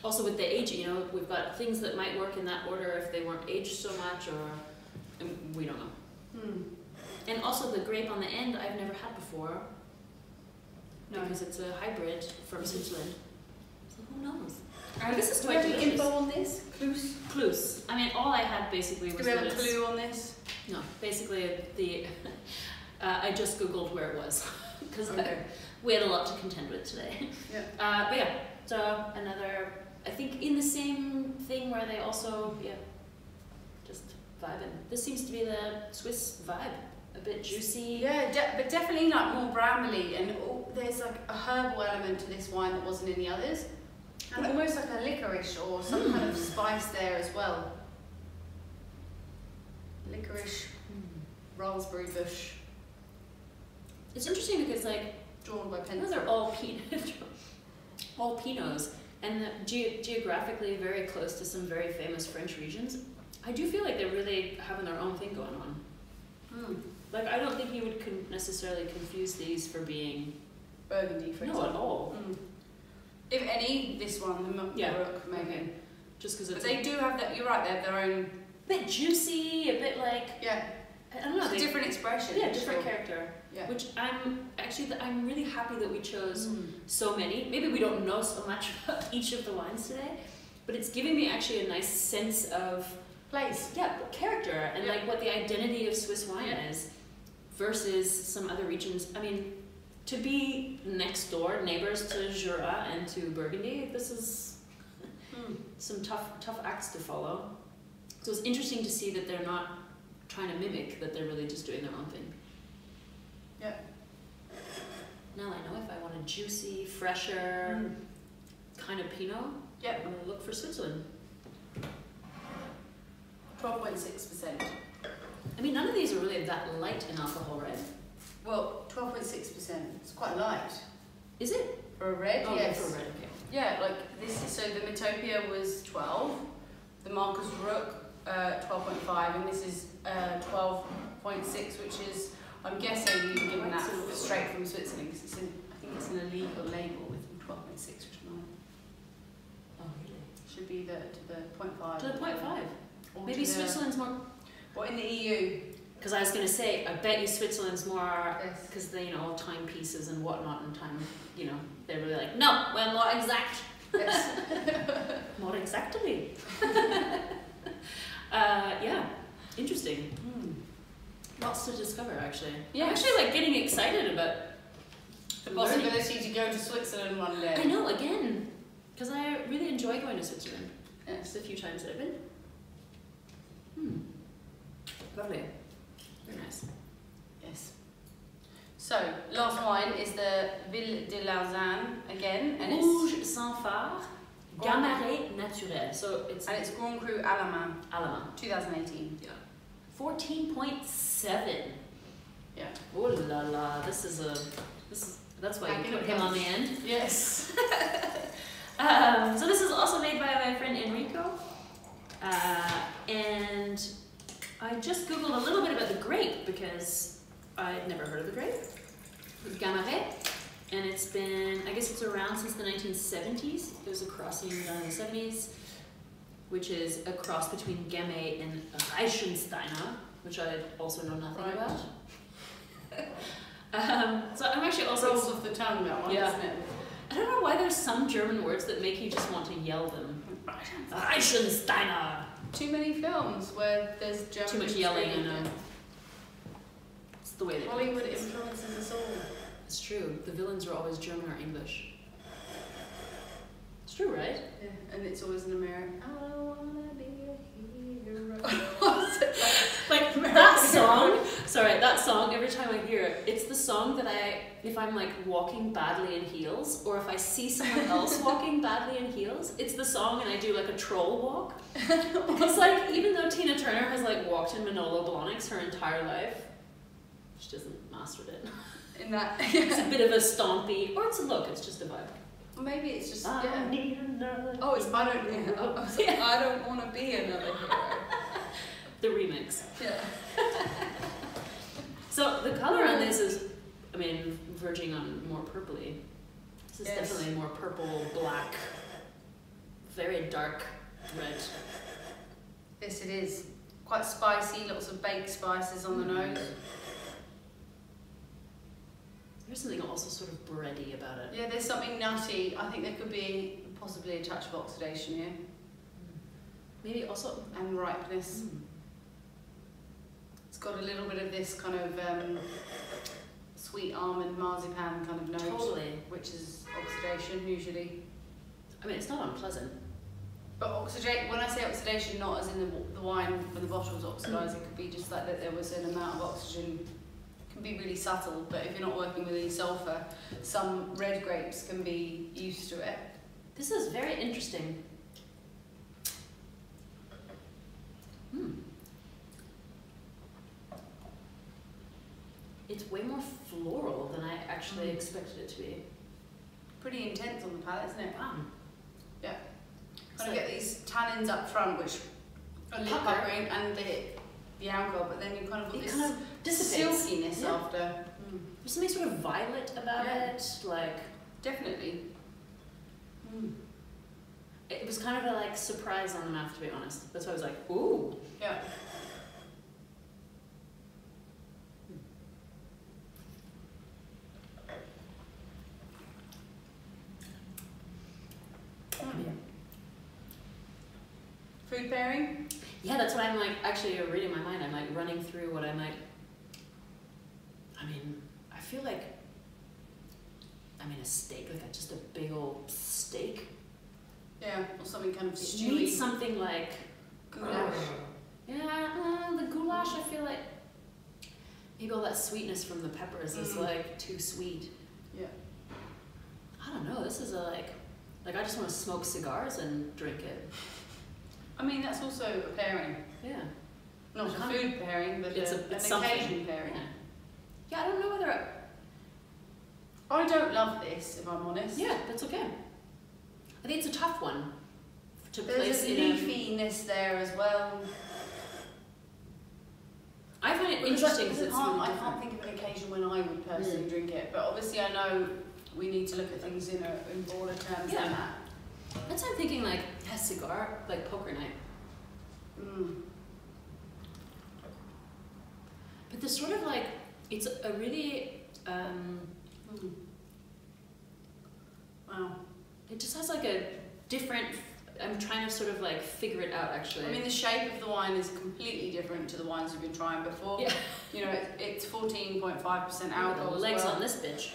S1: Also with the aging, we've got things that might work in that order if they weren't aged so much, or we don't know. And also the grape on the end I've never had before. No. Because it's a hybrid from Switzerland. So who knows?
S2: This is quite delicious. Info on this?
S1: Klus. I mean, all I had basically was.
S2: Do we have a clue on this?
S1: No, basically I just googled where it was because we had a lot to contend with today. Yeah. But yeah, so another. I think in the same thing where they also just vibing. This seems to be the Swiss vibe. A bit juicy.
S2: Yeah, but definitely like more brambly, and there's like a herbal element to this wine that wasn't in the others. And almost like a licorice or some kind of spice there as well. Licorice, raspberry bush.
S1: It's interesting because
S2: drawn by pencil.
S1: They're all Pinots, and geographically very close to some very famous French regions. I do feel like they're really having their own thing going on. Like, I don't think you would necessarily confuse these for being
S2: Burgundy, for example.
S1: No, at all.
S2: If any, this one, the Ruch, maybe. Okay.
S1: Just because
S2: it's. But they do have that. You're right. They have their own.
S1: Bit juicy, a bit like.
S2: Yeah.
S1: I don't know.
S2: It's a different expression.
S1: Yeah, different character.
S2: Yeah.
S1: Which I'm really happy that we chose so many. Maybe we don't know so much about each of the wines today, but it's giving me actually a nice sense of
S2: place.
S1: Yeah, character and like what the identity of Swiss wine is versus some other regions. I mean, to be next door neighbors to Jura and to Burgundy, this is some tough acts to follow. So it's interesting to see that they're not trying to mimic, that they're really just doing their own thing.
S2: Yeah.
S1: Now I know if I want a juicy, fresher kind of Pinot, I'm going to look for Switzerland.
S2: 12.6%.
S1: I mean, none of these are really that light in alcohol, right?
S2: Well, 12.6%. It's quite light.
S1: Is it?
S2: For a red, yes.
S1: For a red, okay.
S2: Yeah, like this is, so the Mythopia was 12, the Markus Ruch 12.5, and this is 12.6, which is, I'm guessing you've given that straight from Switzerland, because it's I think it's an illegal label with 12.6, which might.
S1: Oh, really?
S2: Should be to the 0.5.
S1: To the 0.5? Maybe Switzerland's more.
S2: What in the EU?
S1: Because I was going to say, I bet you Switzerland's more, because they, all timepieces and whatnot, and time, they're really like, no, we're more exact.
S2: Yes.
S1: More exactly. Yeah, interesting. Lots to discover, actually. Yeah. I'm actually getting excited about
S2: the possibility to go to Switzerland one day.
S1: I know, again, because I really enjoy going to Switzerland. Just a few times that I've been. Lovely. Very nice.
S2: Yes. So, last wine is the Ville de Lausanne again, and
S1: Rouge sans phare, Gamay naturel. So it's
S2: Grand Cru Allemand. 2018.
S1: Yeah. 14.7.
S2: Yeah.
S1: Oh la la! That's why you put him on the end.
S2: Yes.
S1: So this is also made by my friend Enrico, and I just googled a little bit about the grape because I'd never heard of the grape, Gamay, and it's been, I guess it's around since the 1970s. There's a crossing done in the 70s, which is a cross between Gamay and Reichensteiner, which I also know nothing about. So I'm actually also
S2: rolls off the tongue, that one, isn't it?
S1: I don't know why there's some German words that make you just want to yell them. Reichensteiner.
S2: Too many films where there's German.
S1: Too much yelling, I know. It's the way they
S2: Hollywood influences us all.
S1: It's true. The villains are always German or English. It's true, right?
S2: Yeah, and it's always an American. I don't wanna be a hero.
S1: That song. Sorry, that song. Every time I hear it, it's the song that if I'm walking badly in heels, or if I see someone else walking badly in heels, it's the song, and I do a troll walk. Because even though Tina Turner has walked in Manolo Blahniks her entire life, she hasn't mastered it.
S2: In that,
S1: it's a bit of a stompy, or it's just a vibe.
S2: Well, maybe it's just.
S1: I need another.
S2: Oh, it's I don't want to be another hero.
S1: The remix.
S2: Yeah.
S1: So the color on this is, verging on more purpley. This is definitely more purple, black, very dark red.
S2: Yes, it is. Quite spicy, lots of baked spices on the nose.
S1: There's something also sort of bready about it.
S2: Yeah, there's something nutty. I think there could be possibly a touch of oxidation here.
S1: Maybe also...
S2: And ripeness. It's got a little bit of this kind of sweet almond marzipan kind of note.
S1: Totally.
S2: Which is oxidation, usually.
S1: It's not unpleasant.
S2: But when I say oxidation, not as in the wine when the bottle's oxidised, it could be just that there was an amount of oxygen. Can be really subtle, but if you're not working with any sulfur, some red grapes can be used to it.
S1: This is very interesting. It's way more floral than I actually expected it to be.
S2: Pretty intense on the palate, isn't it?
S1: Wow.
S2: Yeah. Kind of get these tannins up front, which are puckering, and the alcohol, but then you kind of got this silkiness after.
S1: There's something sort of violet about it,
S2: Definitely.
S1: It was kind of a surprise on the mouth, to be honest. That's why I was like, ooh.
S2: Yeah. food pairing?
S1: Yeah, that's what I'm like, actually you're reading my mind. I'm like running through what I might, I mean, I feel like, a steak, like just a big old steak.
S2: Yeah, or something kind of
S1: It
S2: stewy.
S1: needs something like
S2: Goulash.
S1: Yeah, the goulash, I feel like maybe all that sweetness from the peppers is like too sweet.
S2: Yeah.
S1: I don't know, this is a like I just want to smoke cigars and drink it.
S2: I mean, that's also a pairing.
S1: Yeah.
S2: Not a food pairing, but
S1: it's
S2: an
S1: something.
S2: occasion pairing.
S1: Yeah, I don't know whether
S2: I don't love this, if I'm honest.
S1: Yeah, that's okay. I think it's a tough one to
S2: There's
S1: place
S2: a leafiness there as well.
S1: I find it interesting because
S2: I can't think of an occasion when I would personally drink it, but obviously I know we need to look at things in broader terms than that.
S1: That's why I'm thinking like a cigar, like poker night. But there's sort of like, it's a really,
S2: wow.
S1: It just has like a different, I'm trying to sort of like figure it out actually.
S2: I mean, the shape of the wine is completely different to the wines we've been trying before.
S1: Yeah.
S2: You know, it's 14.5% alcohol.
S1: The legs on this bitch.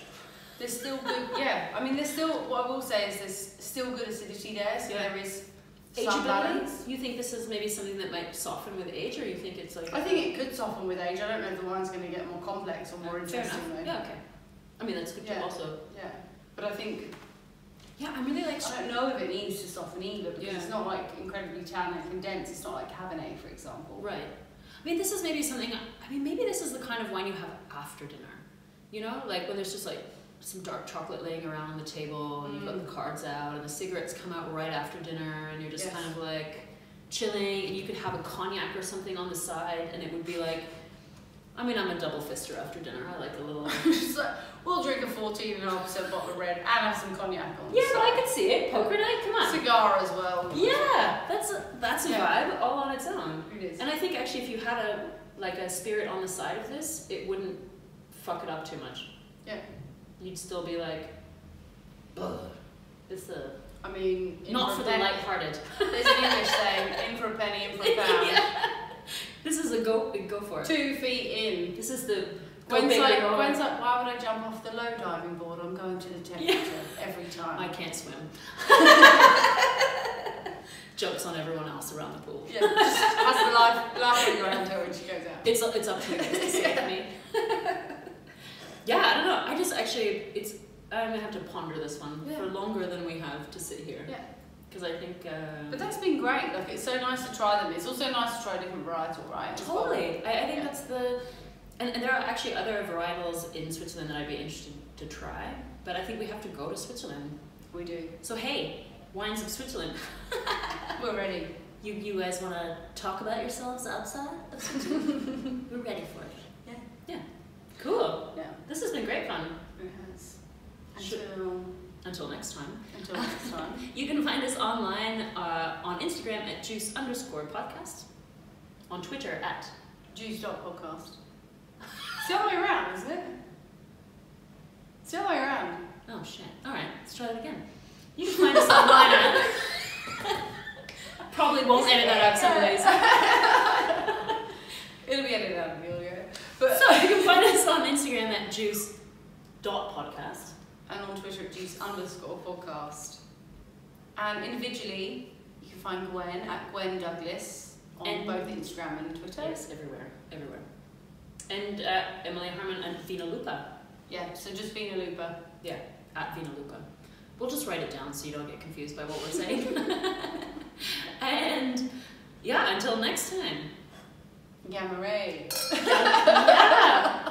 S2: There's still good, yeah. I mean, there's still, what I will say is there's still good acidity there, so there is some balance.
S1: You think this is maybe something that might soften with age, or you think it's like...
S2: I think it could soften with age. I don't know if the wine's going to get more complex or more interesting though.
S1: Yeah, okay. I mean, that's good too also.
S2: Yeah, but I think...
S1: Yeah, I'm really like...
S2: I don't know if it needs to soften either, because it's not like incredibly tannic and dense. It's not like Cabernet, for example.
S1: Right. I mean, this is maybe something... I mean, maybe this is the kind of wine you have after dinner. You know? Like when there's just like some dark chocolate laying around on the table and you've got the cards out and the cigarettes come out right after dinner and you're just kind of like chilling, and you could have a cognac or something on the side and it would be like... I mean, I'm a double fister after dinner. I like a little...
S2: So, we'll drink a 14.5% bottle of red and have some cognac on.
S1: Yeah, but I could see it. Poker night, come on.
S2: Cigar as well.
S1: Yeah, that's a vibe all on its own.
S2: It is.
S1: And I think actually if you had a spirit on the side of this, it wouldn't fuck it up too much.
S2: Yeah.
S1: You'd still be like, ugh.
S2: I mean...
S1: Not for the light-hearted.
S2: There's an English saying, in for a penny, in for a pound.
S1: Yeah. This is a go for it.
S2: 2 feet in.
S1: This is the
S2: Gwen's like, why would I jump off the low diving board? I'm going to the temperature every time.
S1: I can't swim. Jokes on everyone else around the pool.
S2: Yeah, just has the life ring around her when she goes out.
S1: It's up to you guys to save me. Yeah, I don't know. I just actually, I'm gonna have to ponder this one for longer than we have to sit here. Yeah. Because I think...
S2: but that's been great. Like, it's so nice to try them. It's also nice to try a different varietal, right?
S1: Totally. I think that's the... And there are actually other varietals in Switzerland that I'd be interested to try. But I think we have to go to Switzerland.
S2: We do.
S1: So hey, wines of Switzerland.
S2: We're ready.
S1: You guys want to talk about yourselves outside of Switzerland? We're ready for it.
S2: Yeah.
S1: Yeah. Cool.
S2: Yeah.
S1: This has been great fun.
S2: It has.
S1: Until next time.
S2: Until next time.
S1: You can find us online on Instagram at juice_podcast. On Twitter at
S2: juice.podcast. It's the other way around, isn't it? It's the other way around.
S1: Oh shit. Alright, let's try that again. You can find us online at... Probably won't edit that out some days.
S2: It'll be edited out of the audio. But
S1: so you can find us on Instagram at juice.podcast.
S2: And on Twitter at juice_podcast. And individually, you can find Gwen at Gwen Douglas on both Instagram and Twitter.
S1: Yes, everywhere. And Emily Harmon and Vina Lupa.
S2: Yeah, so just Vina Lupa.
S1: Yeah, at Vina Lupa. We'll just write it down so you don't get confused by what we're saying. And yeah, until next time.
S2: Gamma ray.
S1: Yeah.